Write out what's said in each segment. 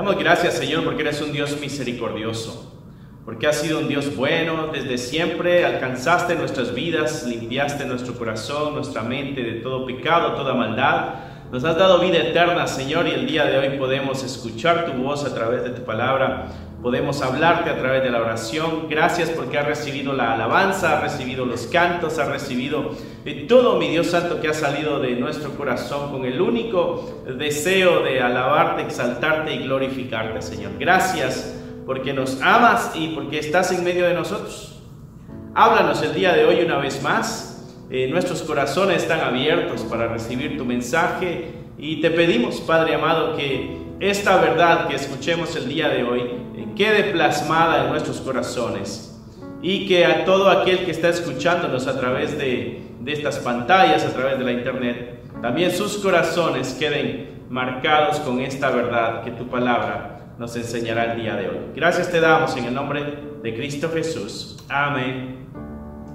damos gracias, Señor, porque eres un Dios misericordioso, porque has sido un Dios bueno desde siempre, alcanzaste nuestras vidas, limpiaste nuestro corazón, nuestra mente de todo pecado, toda maldad. Nos has dado vida eterna, Señor, y el día de hoy podemos escuchar tu voz a través de tu palabra, podemos hablarte a través de la oración. Gracias porque has recibido la alabanza, has recibido los cantos, has recibido todo, mi Dios santo, que ha salido de nuestro corazón con el único deseo de alabarte, exaltarte y glorificarte, Señor. Gracias porque nos amas y porque estás en medio de nosotros. Háblanos el día de hoy una vez más. Nuestros corazones están abiertos para recibir tu mensaje y te pedimos, Padre amado, que esta verdad que escuchemos el día de hoy quede plasmada en nuestros corazones y que a todo aquel que está escuchándonos a través de estas pantallas, a través de la internet, también sus corazones queden marcados con esta verdad que tu palabra nos enseñará el día de hoy. Gracias te damos en el nombre de Cristo Jesús. Amén.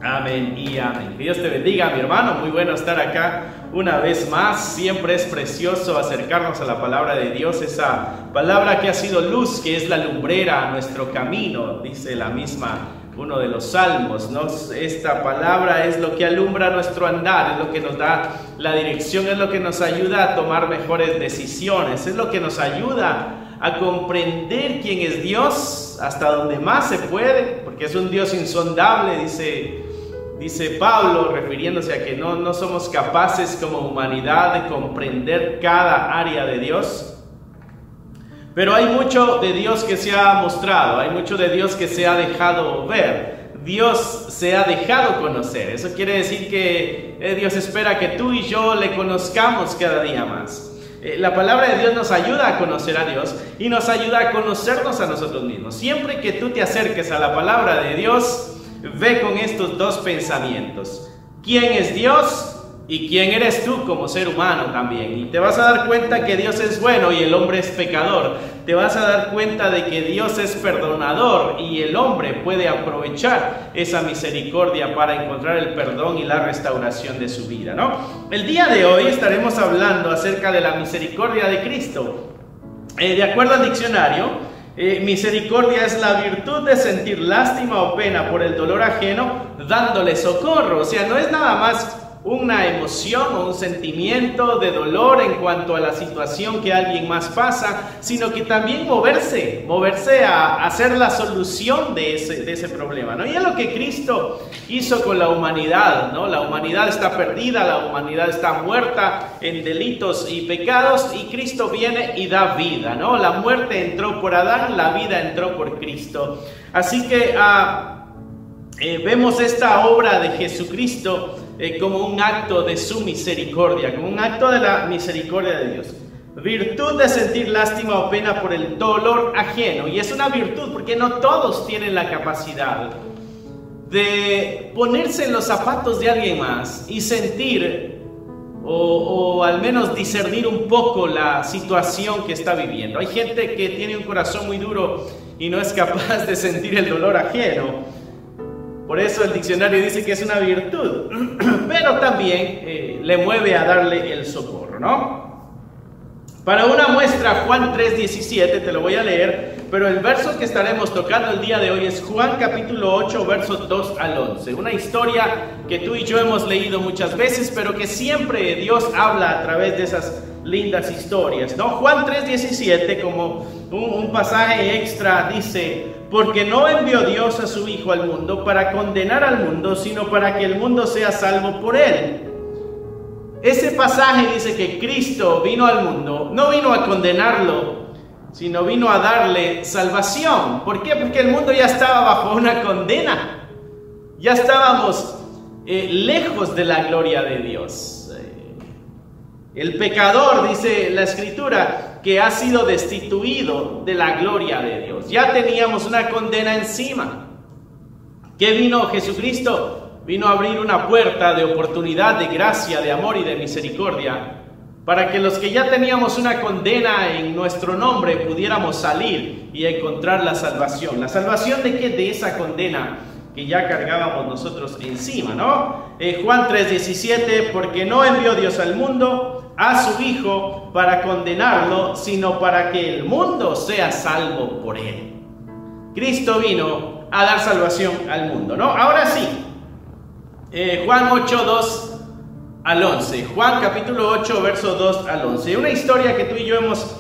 Amén y amén. Que Dios te bendiga, mi hermano. Muy bueno estar acá una vez más. Siempre es precioso acercarnos a la palabra de Dios, esa palabra que ha sido luz, que es la lumbrera a nuestro camino, dice la misma, uno de los salmos, ¿no? Esta palabra es lo que alumbra nuestro andar, es lo que nos da la dirección, es lo que nos ayuda a tomar mejores decisiones, es lo que nos ayuda a comprender quién es Dios hasta donde más se puede, porque es un Dios insondable, dice Pablo, refiriéndose a que no somos capaces como humanidad de comprender cada área de Dios. Pero hay mucho de Dios que se ha mostrado, hay mucho de Dios que se ha dejado ver. Dios se ha dejado conocer. Eso quiere decir que Dios espera que tú y yo le conozcamos cada día más. La palabra de Dios nos ayuda a conocer a Dios y nos ayuda a conocernos a nosotros mismos. Siempre que tú te acerques a la palabra de Dios, ve con estos dos pensamientos: ¿quién es Dios? Y quién eres tú como ser humano también. Y te vas a dar cuenta que Dios es bueno y el hombre es pecador. Te vas a dar cuenta de que Dios es perdonador y el hombre puede aprovechar esa misericordia para encontrar el perdón y la restauración de su vida, ¿no? El día de hoy estaremos hablando acerca de la misericordia de Cristo. De acuerdo al diccionario, misericordia es la virtud de sentir lástima o pena por el dolor ajeno, dándole socorro. O sea, no es nada más una emoción o un sentimiento de dolor en cuanto a la situación que alguien más pasa, sino que también moverse a hacer la solución de ese problema, ¿no? Y es lo que Cristo hizo con la humanidad, ¿no? La humanidad está perdida, la humanidad está muerta en delitos y pecados, y Cristo viene y da vida, ¿no? La muerte entró por Adán, la vida entró por Cristo. Así que vemos esta obra de Jesucristo como un acto de su misericordia, como un acto de la misericordia de Dios. Virtud de sentir lástima o pena por el dolor ajeno. Y es una virtud porque no todos tienen la capacidad de ponerse en los zapatos de alguien más y sentir o al menos discernir un poco la situación que está viviendo. Hay gente que tiene un corazón muy duro y no es capaz de sentir el dolor ajeno. Por eso el diccionario dice que es una virtud, pero también le mueve a darle el socorro, ¿no? Para una muestra, Juan 3:17, te lo voy a leer, pero el verso que estaremos tocando el día de hoy es Juan capítulo 8, versos 2 al 11. Una historia que tú y yo hemos leído muchas veces, pero que siempre Dios habla a través de esas lindas historias, ¿no? Juan 3:17, como un pasaje extra, dice: porque no envió Dios a su Hijo al mundo para condenar al mundo, sino para que el mundo sea salvo por él. Ese pasaje dice que Cristo vino al mundo, no vino a condenarlo, sino vino a darle salvación. ¿Por qué? Porque el mundo ya estaba bajo una condena. Ya estábamos lejos de la gloria de Dios. El pecador, dice la Escritura, que ha sido destituido de la gloria de Dios. Ya teníamos una condena encima. ¿Qué vino Jesucristo? Vino a abrir una puerta de oportunidad, de gracia, de amor y de misericordia, para que los que ya teníamos una condena en nuestro nombre pudiéramos salir y encontrar la salvación. ¿La salvación de qué? De esa condena que ya cargábamos nosotros encima, ¿no? Juan 3:17, porque no envió Dios al mundo a su Hijo para condenarlo, sino para que el mundo sea salvo por él. Cristo vino a dar salvación al mundo, ¿no? Ahora sí, Juan 8:2 al 11. Juan capítulo 8, verso 2 al 11. Una historia que tú y yo hemos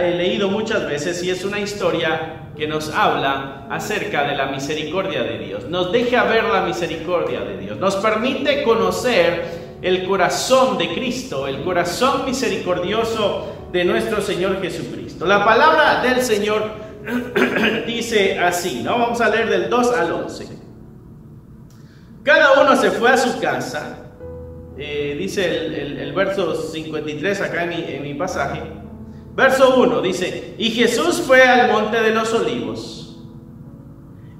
leído muchas veces, y es una historia que nos habla acerca de la misericordia de Dios. Nos deja ver la misericordia de Dios. Nos permite conocer el corazón de Cristo, el corazón misericordioso de nuestro Señor Jesucristo. La palabra del Señor dice así, ¿no? Vamos a leer del 2 al 11. Cada uno se fue a su casa. Dice el verso 53 acá en mi pasaje. Verso 1 dice: y Jesús fue al monte de los olivos,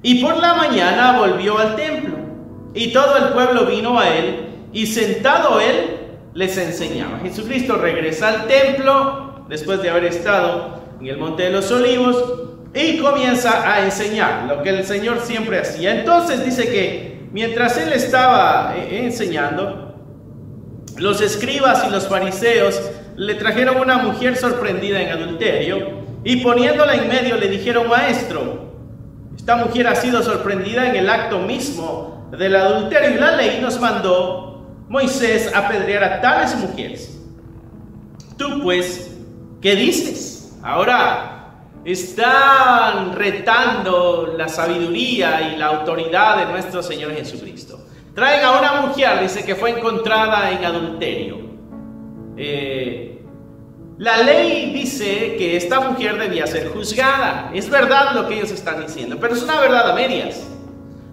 y por la mañana volvió al templo, y todo el pueblo vino a él, y sentado él les enseñaba. Jesucristo regresa al templo después de haber estado en el monte de los olivos, y comienza a enseñar lo que el Señor siempre hacía. Entonces dice que mientras él estaba enseñando, los escribas y los fariseos le trajeron una mujer sorprendida en adulterio, y poniéndola en medio le dijeron: maestro, esta mujer ha sido sorprendida en el acto mismo del adulterio, y la ley nos mandó Moisés apedrear a tales mujeres. Tú pues, ¿qué dices? Ahora están retando la sabiduría y la autoridad de nuestro Señor Jesucristo. Traen a una mujer, dice, que fue encontrada en adulterio. La ley dice que esta mujer debía ser juzgada. Es verdad lo que ellos están diciendo, pero es una verdad a medias,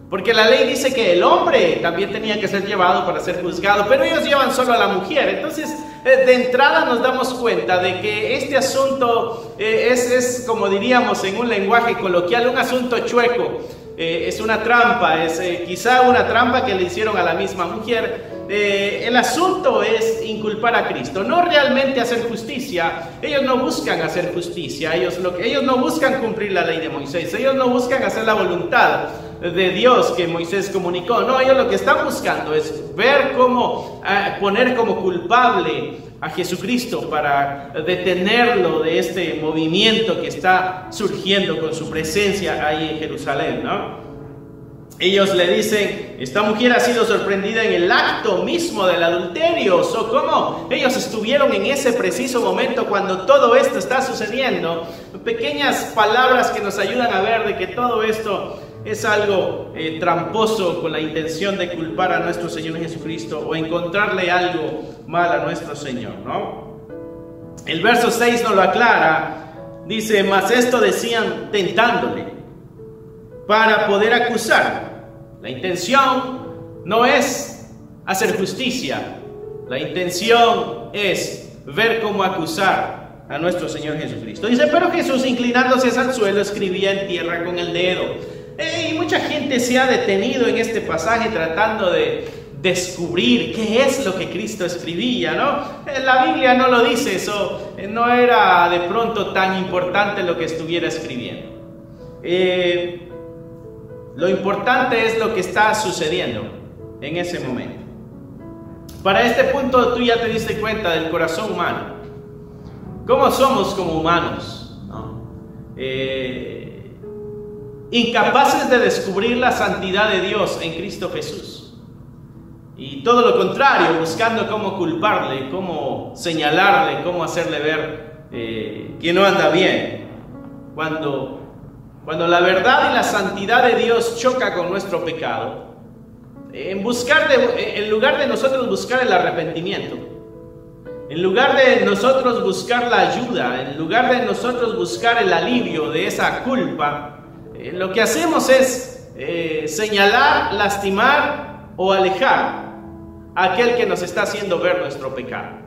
porque la ley dice que el hombre también tenía que ser llevado para ser juzgado, pero ellos llevan solo a la mujer. Entonces, de entrada nos damos cuenta de que este asunto es, como diríamos en un lenguaje coloquial, un asunto chueco. Es una trampa, es quizá una trampa que le hicieron a la misma mujer. El asunto es inculpar a Cristo, no realmente hacer justicia. Ellos no buscan hacer justicia, ellos no buscan cumplir la ley de Moisés, ellos no buscan hacer la voluntad de Dios que Moisés comunicó. No, ellos lo que están buscando es ver cómo poner como culpable a Jesucristo para detenerlo de este movimiento que está surgiendo con su presencia ahí en Jerusalén, ¿no? Ellos le dicen: esta mujer ha sido sorprendida en el acto mismo del adulterio. ¿O cómo ellos estuvieron en ese preciso momento cuando todo esto está sucediendo? Pequeñas palabras que nos ayudan a ver de que todo esto es algo tramposo, con la intención de culpar a nuestro Señor Jesucristo o encontrarle algo mal a nuestro Señor, ¿no? El verso 6 nos lo aclara. Dice: mas esto decían tentándole para poder acusar. La intención no es hacer justicia, la intención es ver cómo acusar a nuestro Señor Jesucristo. Dice: pero Jesús, inclinándose hacia el suelo, escribía en tierra con el dedo. Y mucha gente se ha detenido en este pasaje tratando de descubrir qué es lo que Cristo escribía, ¿no? La Biblia no lo dice, eso no era de pronto tan importante lo que estuviera escribiendo. Lo importante es lo que está sucediendo en ese momento. Para este punto tú ya te diste cuenta del corazón humano. ¿Cómo somos como humanos, ¿no? Incapaces de descubrir la santidad de Dios en Cristo Jesús. Y todo lo contrario, buscando cómo culparle, cómo señalarle, cómo hacerle ver que no anda bien. Cuando la verdad y la santidad de Dios choca con nuestro pecado, en lugar de nosotros buscar el arrepentimiento, en lugar de nosotros buscar la ayuda, en lugar de nosotros buscar el alivio de esa culpa, lo que hacemos es señalar, lastimar o alejar a aquel que nos está haciendo ver nuestro pecado.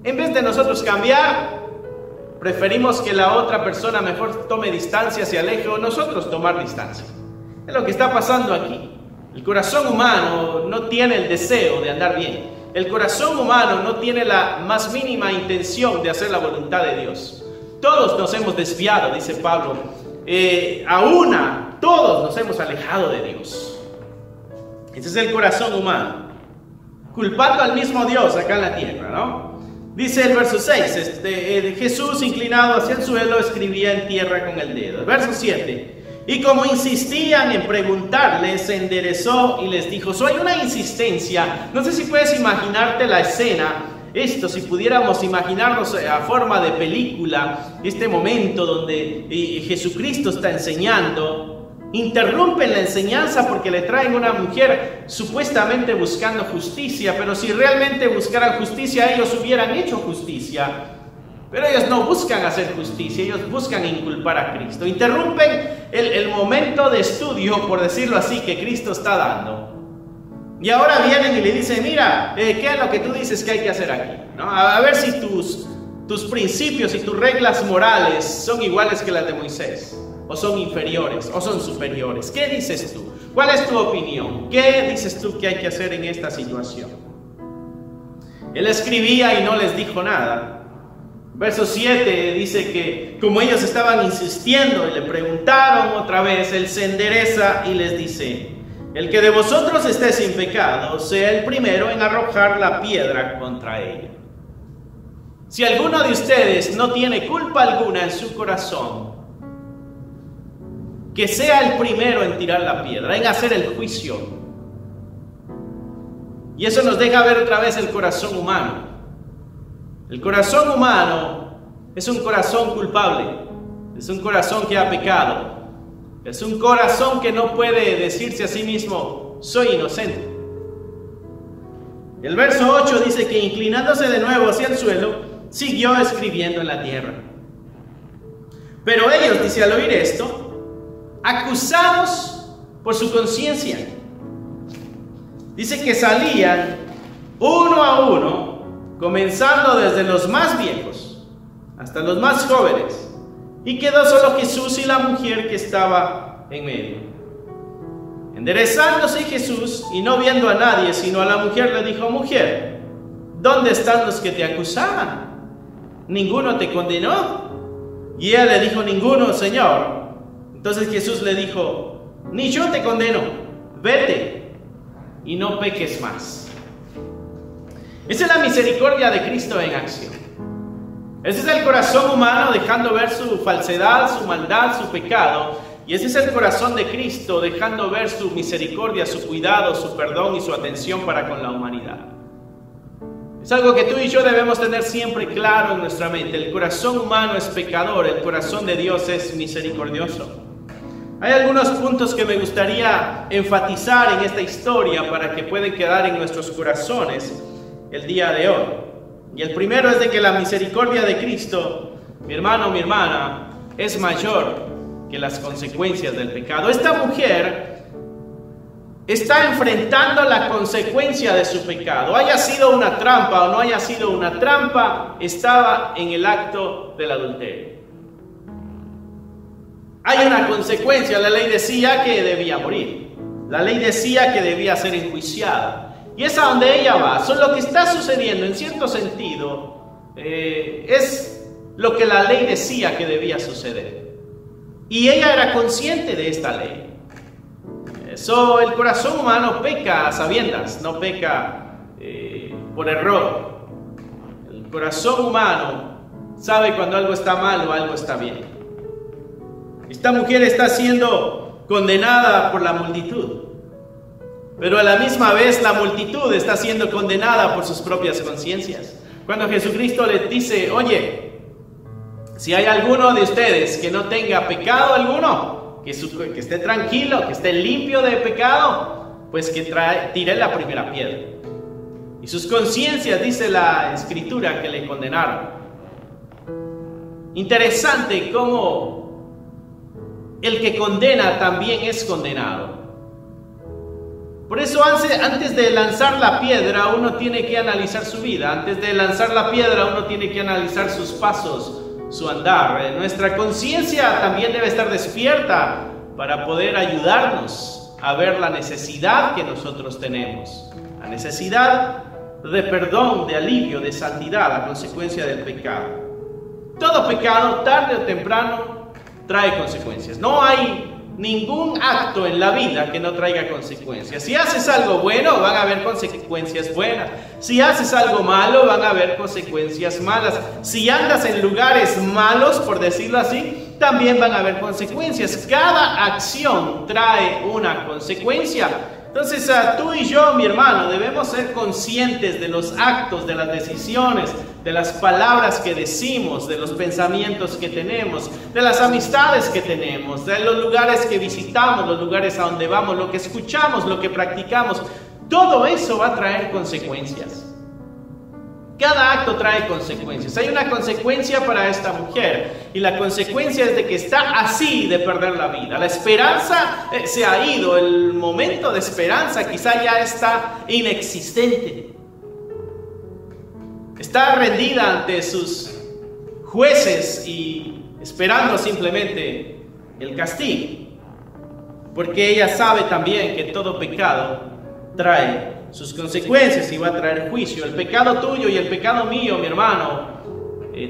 En vez de nosotros cambiar, preferimos que la otra persona mejor tome distancia, se aleje, o nosotros tomar distancia. Es lo que está pasando aquí. El corazón humano no tiene el deseo de andar bien. El corazón humano no tiene la más mínima intención de hacer la voluntad de Dios. Todos nos hemos desviado, dice Pablo. Todos nos hemos alejado de Dios. Ese es el corazón humano, culpando al mismo Dios acá en la tierra, ¿no? Dice el verso 6, Jesús inclinado hacia el suelo escribía en tierra con el dedo. El verso 7, y como insistían en preguntarle, se enderezó y les dijo. Hay una insistencia. No sé si puedes imaginarte la escena. Esto, si pudiéramos imaginarnos a forma de película, este momento donde Jesucristo está enseñando, interrumpen la enseñanza porque le traen una mujer supuestamente buscando justicia, pero si realmente buscaran justicia, ellos hubieran hecho justicia. Pero ellos no buscan hacer justicia, ellos buscan inculpar a Cristo. Interrumpen el momento de estudio, por decirlo así, que Cristo está dando. Y ahora vienen y le dicen, mira, ¿qué es lo que tú dices que hay que hacer aquí? ¿No? A ver si tus principios y tus reglas morales son iguales que las de Moisés, o son inferiores, o son superiores. ¿Qué dices tú? ¿Cuál es tu opinión? ¿Qué dices tú que hay que hacer en esta situación? Él escribía y no les dijo nada. Verso 7 dice que como ellos estaban insistiendo y le preguntaron otra vez, él se endereza y les dice: el que de vosotros esté sin pecado, sea el primero en arrojar la piedra contra ella. Si alguno de ustedes no tiene culpa alguna en su corazón, que sea el primero en tirar la piedra, en hacer el juicio. Y eso nos deja ver otra vez el corazón humano. El corazón humano es un corazón culpable, es un corazón que ha pecado, es un corazón que no puede decirse a sí mismo, soy inocente. El verso 8 dice que inclinándose de nuevo hacia el suelo, siguió escribiendo en la tierra. Pero ellos, dice al oír esto, acusados por su conciencia, dice que salían uno a uno, comenzando desde los más viejos hasta los más jóvenes, y quedó solo Jesús y la mujer que estaba en medio. Enderezándose Jesús y no viendo a nadie sino a la mujer, le dijo: mujer, ¿dónde están los que te acusaban? ¿Ninguno te condenó? Y ella le dijo: ninguno, Señor. Entonces Jesús le dijo: ni yo te condeno, vete y no peques más. Esa es la misericordia de Cristo en acción. Ese es el corazón humano dejando ver su falsedad, su maldad, su pecado. Y ese es el corazón de Cristo dejando ver su misericordia, su cuidado, su perdón y su atención para con la humanidad. Es algo que tú y yo debemos tener siempre claro en nuestra mente. El corazón humano es pecador, el corazón de Dios es misericordioso. Hay algunos puntos que me gustaría enfatizar en esta historia para que puedan quedar en nuestros corazones el día de hoy. Y el primero es de que la misericordia de Cristo, mi hermano, mi hermana, es mayor que las consecuencias del pecado. Esta mujer está enfrentando la consecuencia de su pecado. Haya sido una trampa o no haya sido una trampa, estaba en el acto del adulterio. Hay una consecuencia. La ley decía que debía morir. La ley decía que debía ser enjuiciada. Y es a donde ella va. Lo que está sucediendo, en cierto sentido, es lo que la ley decía que debía suceder. Y ella era consciente de esta ley. El corazón humano peca a sabiendas, no peca por error. El corazón humano sabe cuando algo está mal o algo está bien. Esta mujer está siendo condenada por la multitud. Pero a la misma vez la multitud está siendo condenada por sus propias conciencias. Cuando Jesucristo les dice: oye, si hay alguno de ustedes que no tenga pecado alguno, que esté tranquilo, que esté limpio de pecado, pues que tire la primera piedra. Y sus conciencias, dice la Escritura, que le condenaron. Interesante cómo el que condena también es condenado. Por eso antes de lanzar la piedra uno tiene que analizar su vida. Antes de lanzar la piedra uno tiene que analizar sus pasos, su andar. Nuestra conciencia también debe estar despierta para poder ayudarnos a ver la necesidad que nosotros tenemos. La necesidad de perdón, de alivio, de santidad, a consecuencia del pecado. Todo pecado, tarde o temprano, trae consecuencias. No hay ningún acto en la vida que no traiga consecuencias. Si haces algo bueno, van a haber consecuencias buenas. Si haces algo malo, van a haber consecuencias malas. Si andas en lugares malos, por decirlo así, también van a haber consecuencias. Cada acción trae una consecuencia. Entonces, tú y yo, mi hermano, debemos ser conscientes de los actos, de las decisiones, de las palabras que decimos, de los pensamientos que tenemos, de las amistades que tenemos, de los lugares que visitamos, los lugares a donde vamos, lo que escuchamos, lo que practicamos. Todo eso va a traer consecuencias. Cada acto trae consecuencias. Hay una consecuencia para esta mujer, y la consecuencia es de que está así de perder la vida. La esperanza se ha ido, el momento de esperanza quizá ya está inexistente. Está rendida ante sus jueces y esperando simplemente el castigo, porque ella sabe también que todo pecado trae sus consecuencias y va a traer juicio. El pecado tuyo y el pecado mío, mi hermano,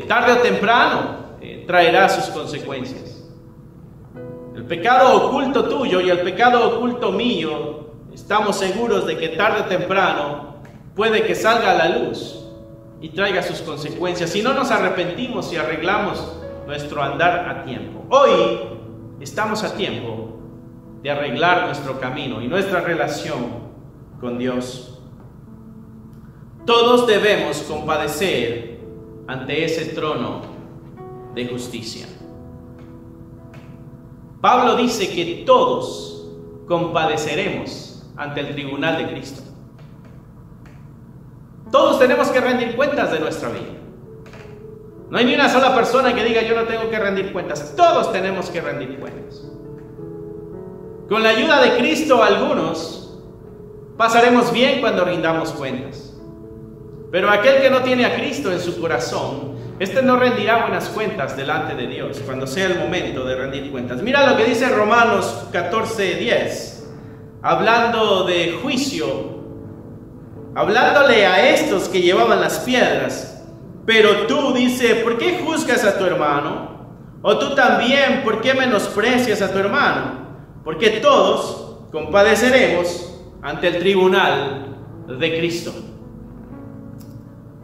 tarde o temprano traerá sus consecuencias. El pecado oculto tuyo y el pecado oculto mío, estamos seguros de que tarde o temprano puede que salga a la luz y traiga sus consecuencias si no nos arrepentimos y arreglamos nuestro andar a tiempo. Hoy estamos a tiempo de arreglar nuestro camino y nuestra relación con Dios. Todos debemos compadecer ante ese trono de justicia. Pablo dice que todos compadeceremos ante el tribunal de Cristo. Todos tenemos que rendir cuentas de nuestra vida. No hay ni una sola persona que diga yo no tengo que rendir cuentas. Todos tenemos que rendir cuentas. Con la ayuda de Cristo, algunos pasaremos bien cuando rindamos cuentas. Pero aquel que no tiene a Cristo en su corazón, este no rendirá buenas cuentas delante de Dios cuando sea el momento de rendir cuentas. Mira lo que dice Romanos 14:10, hablando de juicio, hablándole a estos que llevaban las piedras. Pero tú, dice, ¿por qué juzgas a tu hermano? O tú también, ¿por qué menosprecias a tu hermano? Porque todos compadeceremos ante el tribunal de Cristo.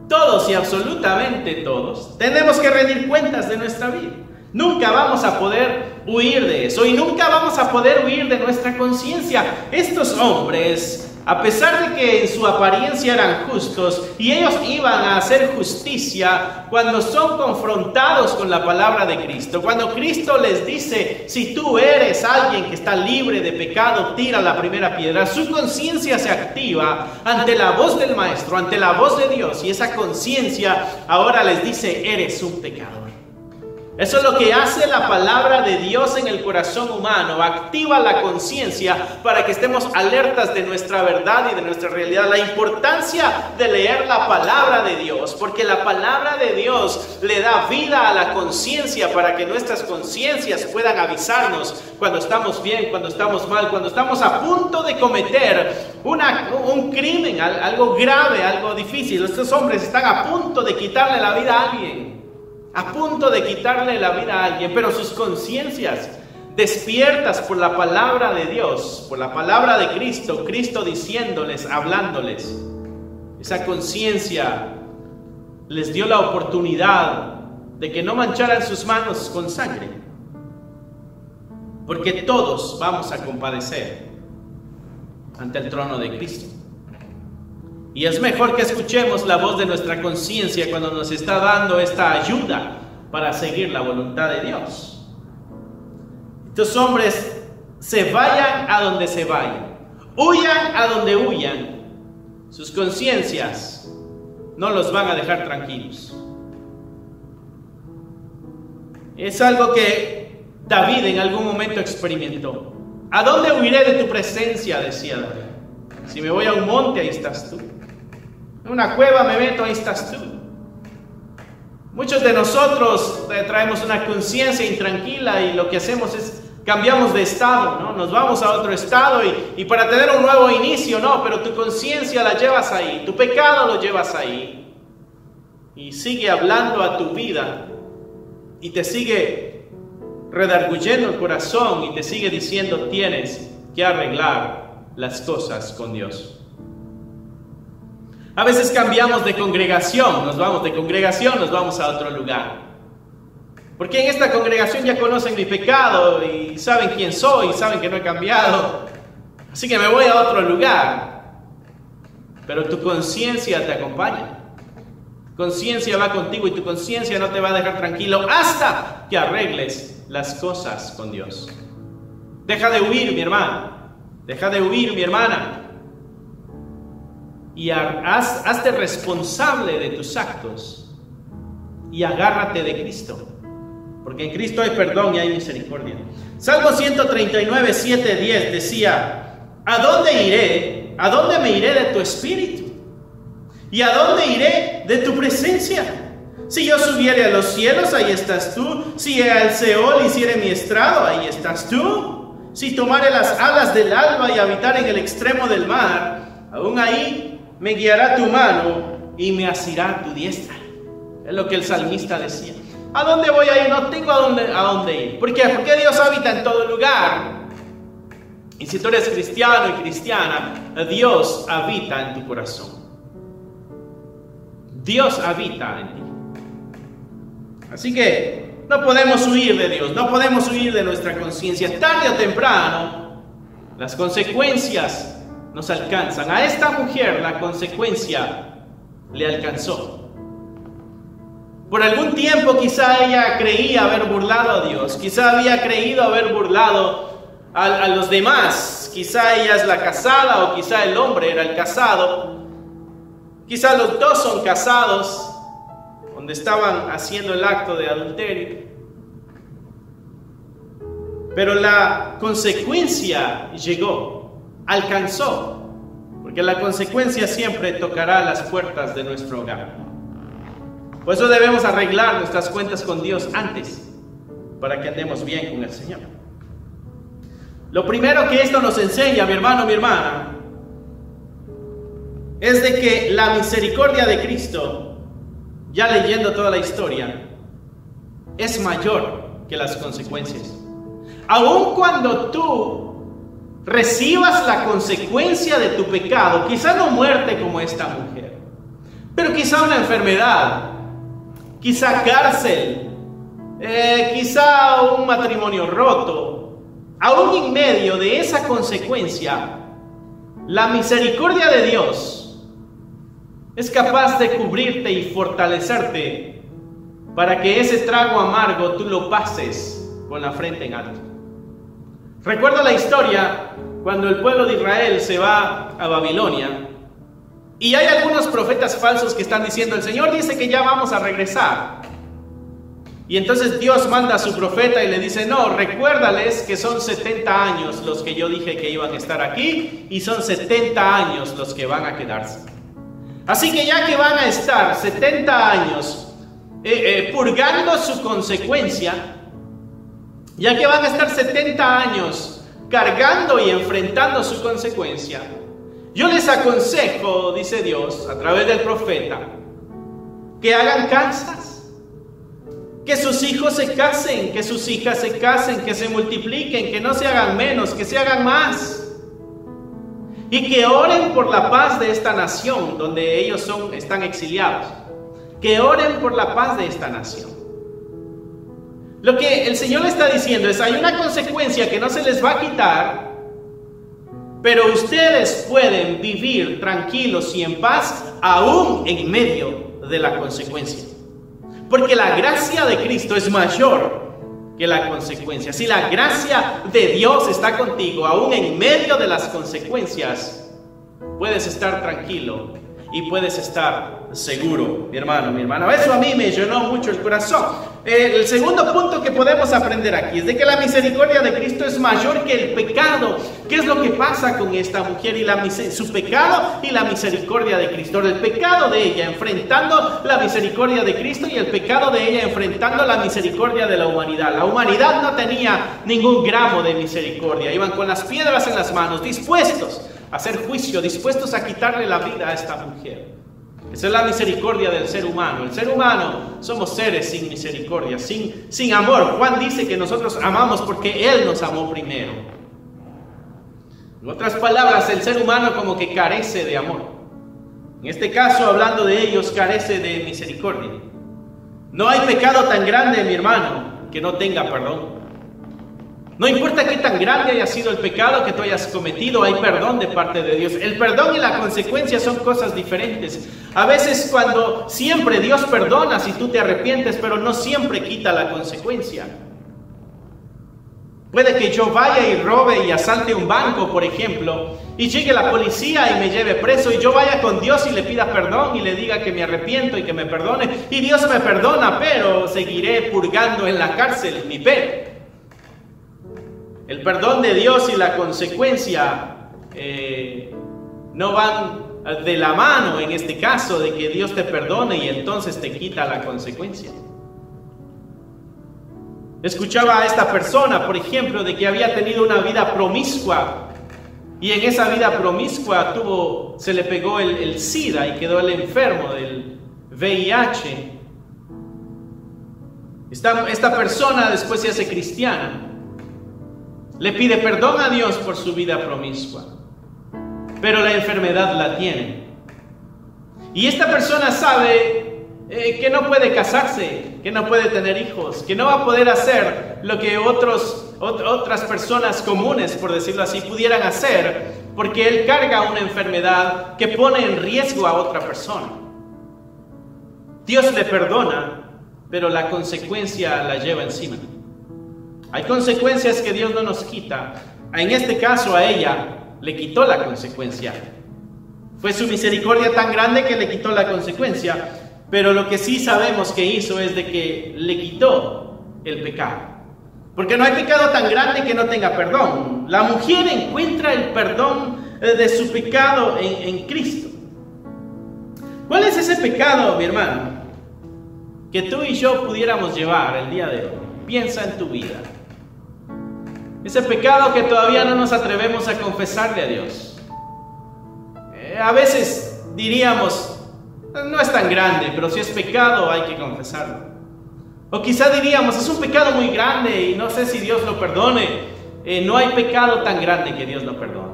Todos y absolutamente todos tenemos que rendir cuentas de nuestra vida. Nunca vamos a poder huir de eso y nunca vamos a poder huir de nuestra conciencia. Estos hombres, a pesar de que en su apariencia eran justos y ellos iban a hacer justicia, cuando son confrontados con la palabra de Cristo, cuando Cristo les dice, si tú eres alguien que está libre de pecado, tira la primera piedra, su conciencia se activa ante la voz del Maestro, ante la voz de Dios, y esa conciencia ahora les dice, eres un pecador. Eso es lo que hace la palabra de Dios en el corazón humano. Activa la conciencia para que estemos alertas de nuestra verdad y de nuestra realidad. La importancia de leer la palabra de Dios, porque la palabra de Dios le da vida a la conciencia para que nuestras conciencias puedan avisarnos cuando estamos bien, cuando estamos mal, cuando estamos a punto de cometer un crimen, algo grave, algo difícil. Estos hombres están a punto de quitarle la vida a alguien. A punto de quitarle la vida a alguien, pero sus conciencias despiertas por la palabra de Dios, por la palabra de Cristo, Cristo diciéndoles, hablándoles, esa conciencia les dio la oportunidad de que no mancharan sus manos con sangre, porque todos vamos a compadecer ante el trono de Cristo. Y es mejor que escuchemos la voz de nuestra conciencia cuando nos está dando esta ayuda para seguir la voluntad de Dios. Estos hombres se vayan a donde se vayan, huyan a donde huyan, sus conciencias no los van a dejar tranquilos. Es algo que David en algún momento experimentó. ¿A dónde huiré de tu presencia?, decía David. Si me voy a un monte, ahí estás tú. En una cueva me meto, ahí estás tú. Muchos de nosotros traemos una conciencia intranquila y lo que hacemos es cambiamos de estado, ¿no? Nos vamos a otro estado y para tener un nuevo inicio, no, pero tu conciencia la llevas ahí, tu pecado lo llevas ahí y sigue hablando a tu vida y te sigue redarguyendo el corazón y te sigue diciendo tienes que arreglar las cosas con Dios. A veces cambiamos de congregación, nos vamos de congregación, nos vamos a otro lugar. Porque en esta congregación ya conocen mi pecado y saben quién soy y saben que no he cambiado. Así que me voy a otro lugar. Pero tu conciencia te acompaña. Conciencia va contigo y tu conciencia no te va a dejar tranquilo hasta que arregles las cosas con Dios. Deja de huir, mi hermano. Deja de huir, mi hermana. Y hazte responsable de tus actos. Y agárrate de Cristo. Porque en Cristo hay perdón y hay misericordia. Salmo 139, 7, 10 decía: ¿a dónde iré? ¿A dónde me iré de tu espíritu? ¿Y a dónde iré de tu presencia? Si yo subiere a los cielos, ahí estás tú. Si al Seol hiciere mi estrado, ahí estás tú. Si tomare las alas del alba y habitar en el extremo del mar, aún ahí me guiará tu mano y me asirá tu diestra. Es lo que el salmista decía. ¿A dónde voy a ir? No tengo a dónde ir. ¿Por qué? Porque Dios habita en todo lugar. Y si tú eres cristiano y cristiana, Dios habita en tu corazón. Dios habita en ti. Así que no podemos huir de Dios, no podemos huir de nuestra conciencia. Tarde o temprano, las consecuencias nos alcanzan. A esta mujer la consecuencia le alcanzó. Por algún tiempo quizá ella creía haber burlado a Dios, quizá había creído haber burlado a los demás. Quizá ella es la casada o quizá el hombre era el casado. Quizá los dos son casados, donde estaban haciendo el acto de adulterio. Pero la consecuencia llegó, alcanzó, porque la consecuencia siempre tocará las puertas de nuestro hogar. Por eso debemos arreglar nuestras cuentas con Dios antes, para que andemos bien con el Señor. Lo primero que esto nos enseña, mi hermano, mi hermana, es de que la misericordia de Cristo, ya leyendo toda la historia, es mayor que las consecuencias. Aun cuando tú recibas la consecuencia de tu pecado, quizá no muerte como esta mujer, pero quizá una enfermedad, quizá cárcel, quizá un matrimonio roto, aún en medio de esa consecuencia, la misericordia de Dios es capaz de cubrirte y fortalecerte para que ese trago amargo tú lo pases con la frente en alto. Recuerda la historia cuando el pueblo de Israel se va a Babilonia y hay algunos profetas falsos que están diciendo: el Señor dice que ya vamos a regresar. Y entonces Dios manda a su profeta y le dice: no, recuérdales que son 70 años los que yo dije que iban a estar aquí y son 70 años los que van a quedarse. Así que ya que van a estar 70 años purgando su consecuencia, ya que van a estar 70 años cargando y enfrentando su consecuencia, yo les aconsejo, dice Dios a través del profeta, que hagan casas, que sus hijos se casen, que sus hijas se casen, que se multipliquen, que no se hagan menos, que se hagan más. Y que oren por la paz de esta nación donde ellos están exiliados. Que oren por la paz de esta nación. Lo que el Señor le está diciendo es: hay una consecuencia que no se les va a quitar, pero ustedes pueden vivir tranquilos y en paz aún en medio de la consecuencia. Porque la gracia de Cristo es mayor que la consecuencia. Si la gracia de Dios está contigo, aún en medio de las consecuencias, puedes estar tranquilo y puedes estar seguro, mi hermano, mi hermana. Eso a mí me llenó mucho el corazón. El segundo punto que podemos aprender aquí es de que la misericordia de Cristo es mayor que el pecado. ¿Qué es lo que pasa con esta mujer y su pecado y la misericordia de Cristo? El pecado de ella enfrentando la misericordia de Cristo y el pecado de ella enfrentando la misericordia de la humanidad. La humanidad no tenía ningún gramo de misericordia. Iban con las piedras en las manos, dispuestos a hacer juicio, dispuestos a quitarle la vida a esta mujer. Esa es la misericordia del ser humano. El ser humano somos seres sin misericordia, sin amor. Juan dice que nosotros amamos porque Él nos amó primero. En otras palabras, el ser humano como que carece de amor. En este caso, hablando de ellos, carece de misericordia. No hay pecado tan grande, mi hermano, que no tenga perdón. No importa qué tan grande haya sido el pecado que tú hayas cometido, hay perdón de parte de Dios. El perdón y la consecuencia son cosas diferentes. A veces siempre Dios perdona si tú te arrepientes, pero no siempre quita la consecuencia. Puede que yo vaya y robe y asalte un banco, por ejemplo, y llegue la policía y me lleve preso, y yo vaya con Dios y le pida perdón y le diga que me arrepiento y que me perdone, y Dios me perdona, pero seguiré purgando en la cárcel mi pena. El perdón de Dios y la consecuencia no van de la mano en este caso, de que Dios te perdone y entonces te quita la consecuencia. Escuchaba a esta persona, por ejemplo, de que había tenido una vida promiscua, y en esa vida promiscua se le pegó el SIDA y quedó el enfermo del VIH. Esta persona después se hace cristiana. Le pide perdón a Dios por su vida promiscua, pero la enfermedad la tiene. Y esta persona sabe que no puede casarse, que no puede tener hijos, que no va a poder hacer lo que otras personas comunes, por decirlo así, pudieran hacer, porque él carga una enfermedad que pone en riesgo a otra persona. Dios le perdona, pero la consecuencia la lleva encima. Hay consecuencias que Dios no nos quita. En este caso a ella le quitó la consecuencia. Fue su misericordia tan grande que le quitó la consecuencia. Pero lo que sí sabemos que hizo es de que le quitó el pecado. Porque no hay pecado tan grande que no tenga perdón. La mujer encuentra el perdón de su pecado en Cristo. ¿Cuál es ese pecado, mi hermano, que tú y yo pudiéramos llevar el día de hoy? Piensa en tu vida. Ese pecado que todavía no nos atrevemos a confesarle a Dios. A veces diríamos, no es tan grande, pero si es pecado hay que confesarlo. O quizá diríamos, es un pecado muy grande y no sé si Dios lo perdone. No hay pecado tan grande que Dios no perdone.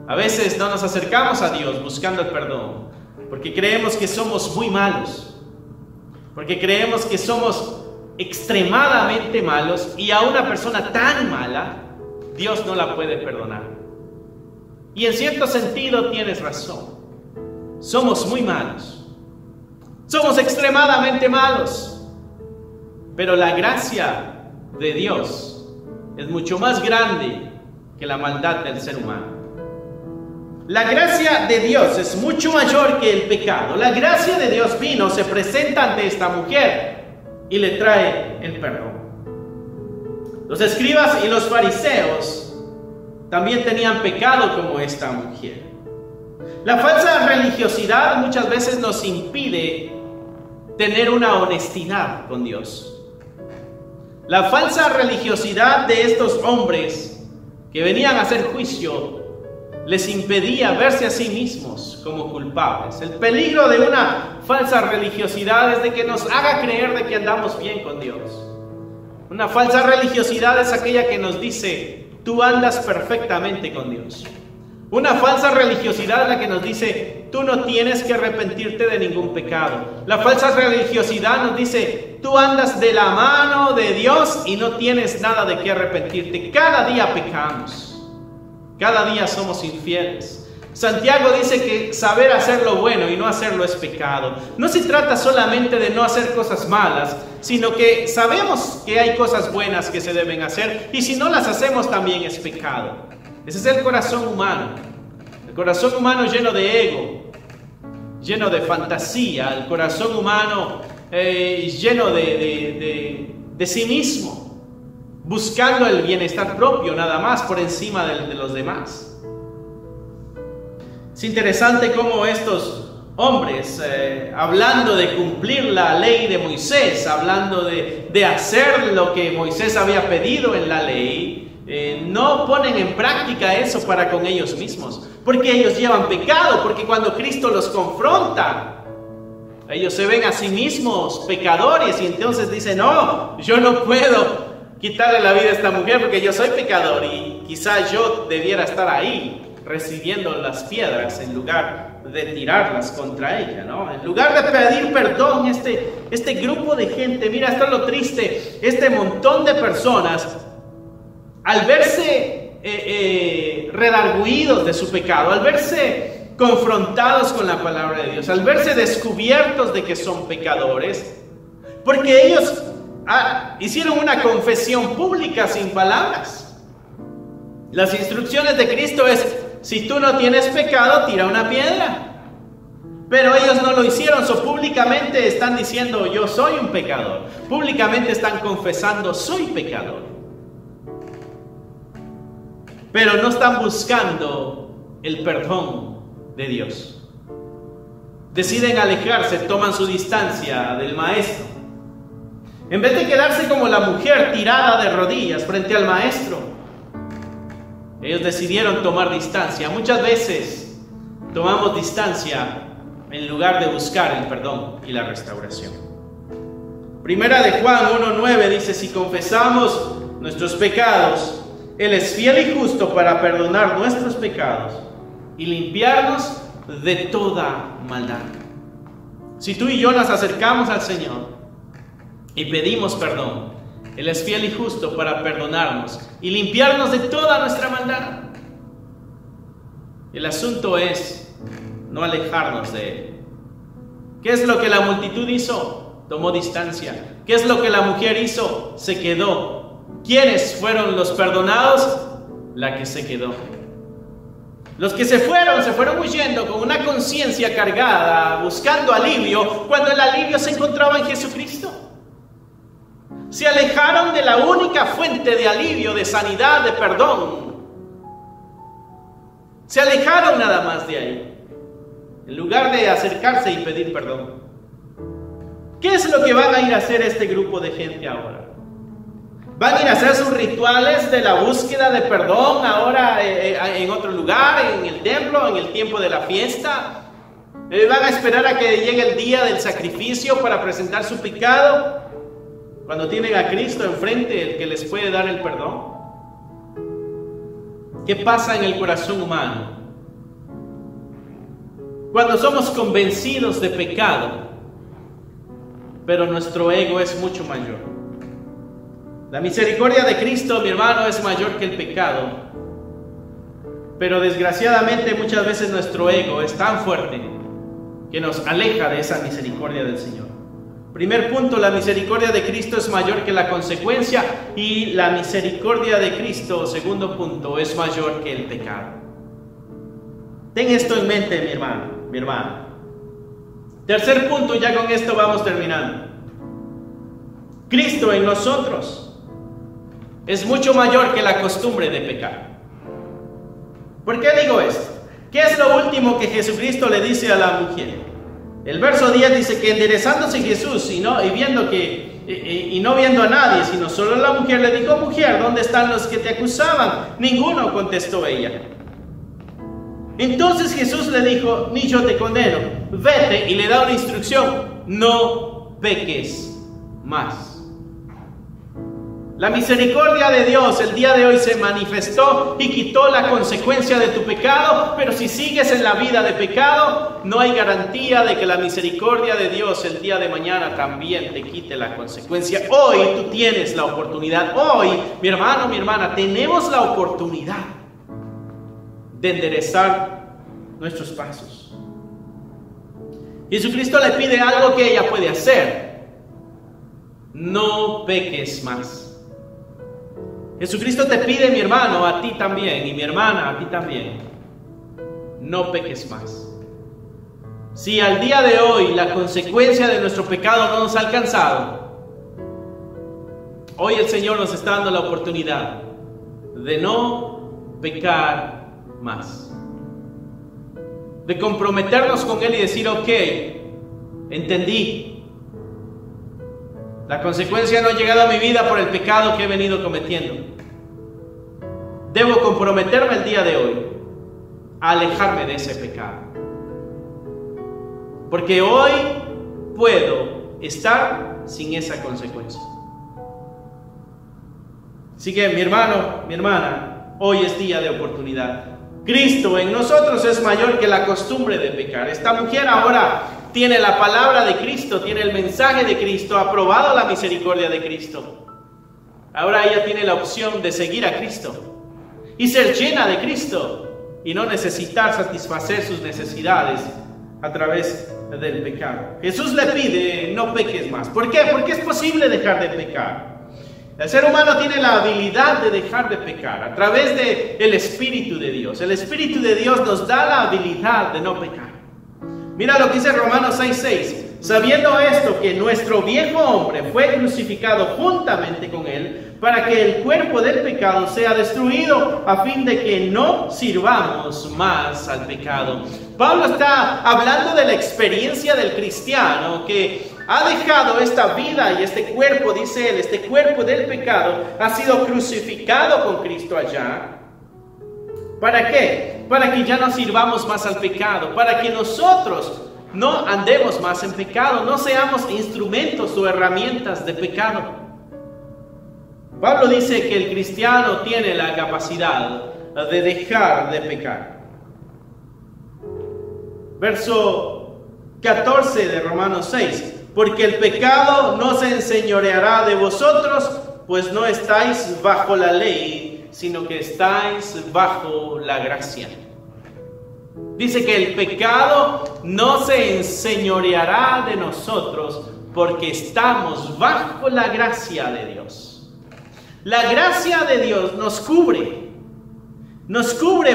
A veces no nos acercamos a Dios buscando el perdón, porque creemos que somos muy malos, porque creemos que somos extremadamente malos, y a una persona tan mala Dios no la puede perdonar. Y en cierto sentido tienes razón. Somos muy malos, somos extremadamente malos, pero la gracia de Dios es mucho más grande que la maldad del ser humano. La gracia de Dios es mucho mayor que el pecado. La gracia de Dios vino, se presenta ante esta mujer y le trae el perdón. Los escribas y los fariseos también tenían pecado como esta mujer. La falsa religiosidad muchas veces nos impide tener una honestidad con Dios. La falsa religiosidad de estos hombres que venían a hacer juicio les impedía verse a sí mismos como culpables. El peligro de una falsa religiosidad es de que nos haga creer de que andamos bien con Dios. Una falsa religiosidad es aquella que nos dice, tú andas perfectamente con Dios. Una falsa religiosidad es la que nos dice, tú no tienes que arrepentirte de ningún pecado. La falsa religiosidad nos dice, tú andas de la mano de Dios y no tienes nada de qué arrepentirte. Cada día pecamos. Cada día somos infieles. Santiago dice que saber hacer lo bueno y no hacerlo es pecado. No se trata solamente de no hacer cosas malas, sino que sabemos que hay cosas buenas que se deben hacer, y si no las hacemos también es pecado. Ese es el corazón humano. El corazón humano lleno de ego, lleno de fantasía. El corazón humano lleno de sí mismo, buscando el bienestar propio nada más por encima de los demás. Es interesante cómo estos hombres, hablando de cumplir la ley de Moisés, hablando de hacer lo que Moisés había pedido en la ley, no ponen en práctica eso para con ellos mismos, porque ellos llevan pecado, porque cuando Cristo los confronta, Ellos se ven a sí mismos pecadores y entonces dicen, no, yo no puedo quitarle la vida a esta mujer porque yo soy pecador y quizás yo debiera estar ahí recibiendo las piedras en lugar de tirarlas contra ella, ¿no? En lugar de pedir perdón, este grupo de gente, mira, esto es lo triste, este montón de personas, al verse redarguidos de su pecado, al verse confrontados con la palabra de Dios, al verse descubiertos de que son pecadores, porque ellos hicieron una confesión pública sin palabras. Las instrucciones de Cristo es: si tú no tienes pecado, tira una piedra. Pero ellos no lo hicieron, públicamente están diciendo, yo soy un pecador. Públicamente están confesando, soy pecador. Pero no están buscando el perdón de Dios. Deciden alejarse, toman su distancia del maestro. En vez de quedarse como la mujer tirada de rodillas frente al maestro, ellos decidieron tomar distancia. Muchas veces tomamos distancia en lugar de buscar el perdón y la restauración. Primera de Juan 1:9 dice: si confesamos nuestros pecados, Él es fiel y justo para perdonar nuestros pecados y limpiarnos de toda maldad. Si tú y yo nos acercamos al Señor y pedimos perdón, Él es fiel y justo para perdonarnos y limpiarnos de toda nuestra maldad. El asunto es no alejarnos de Él. ¿Qué es lo que la multitud hizo? Tomó distancia. ¿Qué es lo que la mujer hizo? Se quedó. ¿Quiénes fueron los perdonados? La que se quedó. Los que se fueron huyendo con una conciencia cargada, buscando alivio, cuando el alivio se encontraba en Jesucristo. Se alejaron de la única fuente de alivio, de sanidad, de perdón. Se alejaron nada más de ahí, en lugar de acercarse y pedir perdón. ¿Qué es lo que van a ir a hacer este grupo de gente ahora? ¿Van a ir a hacer sus rituales de la búsqueda de perdón ahora en otro lugar, en el templo, en el tiempo de la fiesta? ¿Van a esperar a que llegue el día del sacrificio para presentar su pecado? Cuando tienen a Cristo enfrente, el que les puede dar el perdón. ¿Qué pasa en el corazón humano? Cuando somos convencidos de pecado, pero nuestro ego es mucho mayor. La misericordia de Cristo, mi hermano, es mayor que el pecado. Pero desgraciadamente muchas veces nuestro ego es tan fuerte que nos aleja de esa misericordia del Señor. Primer punto, la misericordia de Cristo es mayor que la consecuencia, y la misericordia de Cristo, segundo punto, es mayor que el pecado. Ten esto en mente, mi hermano, mi hermana. Tercer punto, ya con esto vamos terminando. Cristo en nosotros es mucho mayor que la costumbre de pecar. ¿Por qué digo esto? ¿Qué es lo último que Jesucristo le dice a la mujer? El verso 10 dice que enderezándose Jesús y no viendo a nadie, sino solo a la mujer, le dijo: mujer, ¿dónde están los que te acusaban? Ninguno, contestó ella. Entonces Jesús le dijo: ni yo te condeno, vete, y le da una instrucción: no peques más. La misericordia de Dios el día de hoy se manifestó y quitó la consecuencia de tu pecado, pero si sigues en la vida de pecado, no hay garantía de que la misericordia de Dios el día de mañana también te quite la consecuencia. Hoy tú tienes la oportunidad, hoy, mi hermano, mi hermana, tenemos la oportunidad de enderezar nuestros pasos. Jesucristo le pide algo que ella puede hacer: no peques más. Jesucristo te pide, mi hermano, a ti también, y mi hermana, a ti también: no peques más. Si al día de hoy la consecuencia de nuestro pecado no nos ha alcanzado, hoy el Señor nos está dando la oportunidad de no pecar más, de comprometernos con Él y decir: ok, entendí. La consecuencia no ha llegado a mi vida por el pecado que he venido cometiendo. Debo comprometerme el día de hoy a alejarme de ese pecado. Porque hoy puedo estar sin esa consecuencia? Así que mi hermano, mi hermana, hoy es día de oportunidad. Cristo en nosotros es mayor que la costumbre de pecar. Esta mujer ahora tiene la palabra de Cristo, tiene el mensaje de Cristo, ha probado la misericordia de Cristo. Ahora ella tiene la opción de seguir a Cristo y ser llena de Cristo y no necesitar satisfacer sus necesidades a través del pecado. Jesús le pide: no peques más. ¿Por qué? Porque es posible dejar de pecar. El ser humano tiene la habilidad de dejar de pecar a través del Espíritu de Dios. El Espíritu de Dios nos da la habilidad de no pecar. Mira lo que dice Romanos 6:6. Sabiendo esto, que nuestro viejo hombre fue crucificado juntamente con él, para que el cuerpo del pecado sea destruido, a fin de que no sirvamos más al pecado. Pablo está hablando de la experiencia del cristiano que ha dejado esta vida y este cuerpo, dice él, este cuerpo del pecado ha sido crucificado con Cristo allá. ¿Para qué? Para que ya no sirvamos más al pecado, para que nosotros no andemos más en pecado, no seamos instrumentos o herramientas de pecado. Pablo dice que el cristiano tiene la capacidad de dejar de pecar. Verso 14 de Romanos 6. Porque el pecado no se enseñoreará de vosotros, pues no estáis bajo la ley, sino que estáis bajo la gracia. Dice que el pecado no se enseñoreará de nosotros, porque estamos bajo la gracia de Dios. La gracia de Dios nos cubre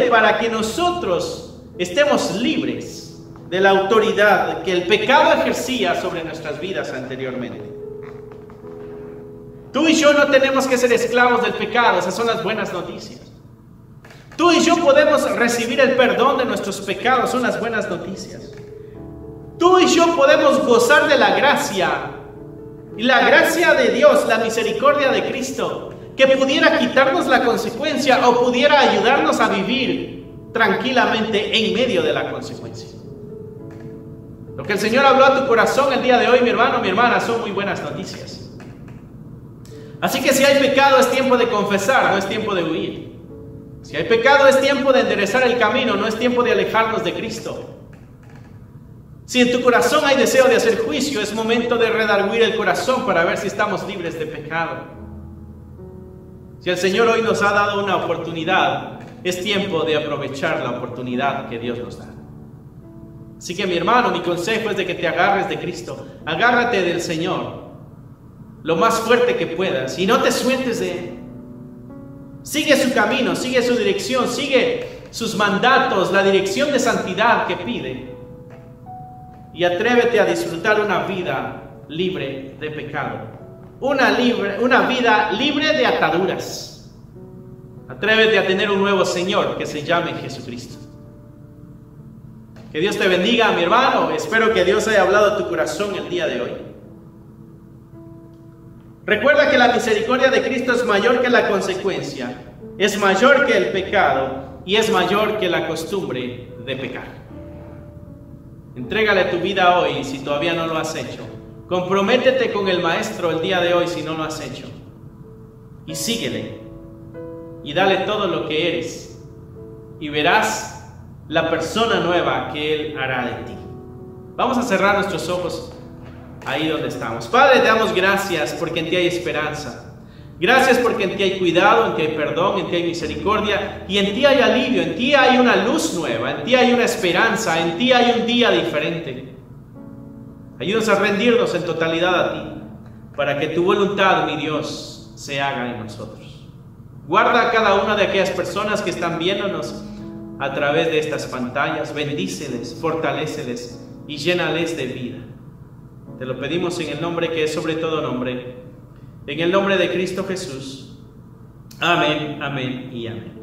para que nosotros estemos libres de la autoridad que el pecado ejercía sobre nuestras vidas anteriormente. Tú y yo no tenemos que ser esclavos del pecado, esas son las buenas noticias. Tú y yo podemos recibir el perdón de nuestros pecados, son las buenas noticias. Tú y yo podemos gozar de la gracia, y la gracia de Dios, la misericordia de Cristo, que pudiera quitarnos la consecuencia o pudiera ayudarnos a vivir tranquilamente en medio de la consecuencia. Lo que el Señor habló a tu corazón el día de hoy, mi hermano, mi hermana, son muy buenas noticias. Así que si hay pecado es tiempo de confesar, no es tiempo de huir. Si hay pecado es tiempo de enderezar el camino, no es tiempo de alejarnos de Cristo. Si en tu corazón hay deseo de hacer juicio, es momento de redarguir el corazón para ver si estamos libres de pecado. Si el Señor hoy nos ha dado una oportunidad, es tiempo de aprovechar la oportunidad que Dios nos da. Así que mi hermano, mi consejo es de que te agarres de Cristo. Agárrate del Señor lo más fuerte que puedas y no te sueltes de Él. Sigue su camino, sigue su dirección, sigue sus mandatos, la dirección de santidad que pide. Y atrévete a disfrutar una vida libre de pecado. Una vida libre de ataduras. Atrévete a tener un nuevo Señor que se llame Jesucristo. Que Dios te bendiga, mi hermano. Espero que Dios haya hablado a tu corazón el día de hoy. Recuerda que la misericordia de Cristo es mayor que la consecuencia, es mayor que el pecado y es mayor que la costumbre de pecar. Entrégale tu vida hoy si todavía no lo has hecho. Comprométete con el Maestro el día de hoy si no lo has hecho. Y síguele. Y dale todo lo que eres. Y verás la persona nueva que Él hará de ti. Vamos a cerrar nuestros ojos ahí donde estamos. Padre, te damos gracias porque en ti hay esperanza. Gracias porque en ti hay cuidado, en ti hay perdón, en ti hay misericordia y en ti hay alivio, en ti hay una luz nueva, en ti hay una esperanza, en ti hay un día diferente. Ayúdanos a rendirnos en totalidad a ti para que tu voluntad, mi Dios, se haga en nosotros. Guarda a cada una de aquellas personas que están viéndonos a través de estas pantallas. Bendíceles, fortaléceles y llénales de vida. Te lo pedimos en el nombre que es sobre todo nombre, en el nombre de Cristo Jesús. Amén, amén y amén.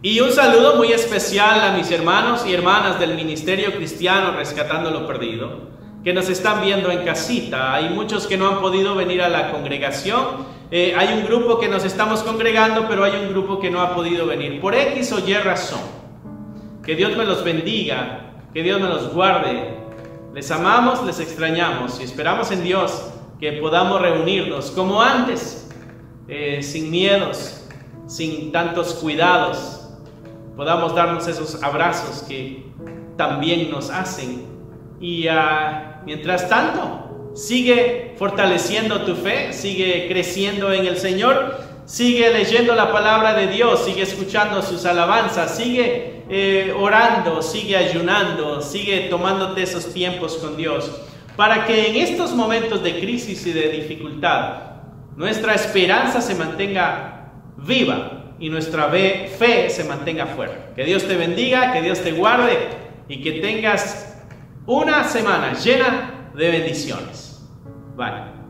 Y un saludo muy especial a mis hermanos y hermanas del Ministerio Cristiano Rescatando lo Perdido, que nos están viendo en casita. Hay muchos que no han podido venir a la congregación. Hay un grupo que nos estamos congregando, pero hay un grupo que no ha podido venir por X o Y razón. Que Dios me los bendiga, que Dios me los guarde Les amamos, les extrañamos y esperamos en Dios que podamos reunirnos como antes, sin miedos, sin tantos cuidados. Podamos darnos esos abrazos que también nos hacen. Y mientras tanto, sigue fortaleciendo tu fe, sigue creciendo en el Señor, sigue leyendo la palabra de Dios, sigue escuchando sus alabanzas, sigue orando, sigue ayunando, sigue tomándote esos tiempos con Dios, para que en estos momentos de crisis y de dificultad, nuestra esperanza se mantenga viva y nuestra fe se mantenga fuerte. Que Dios te bendiga, que Dios te guarde y que tengas una semana llena de bendiciones. Bye.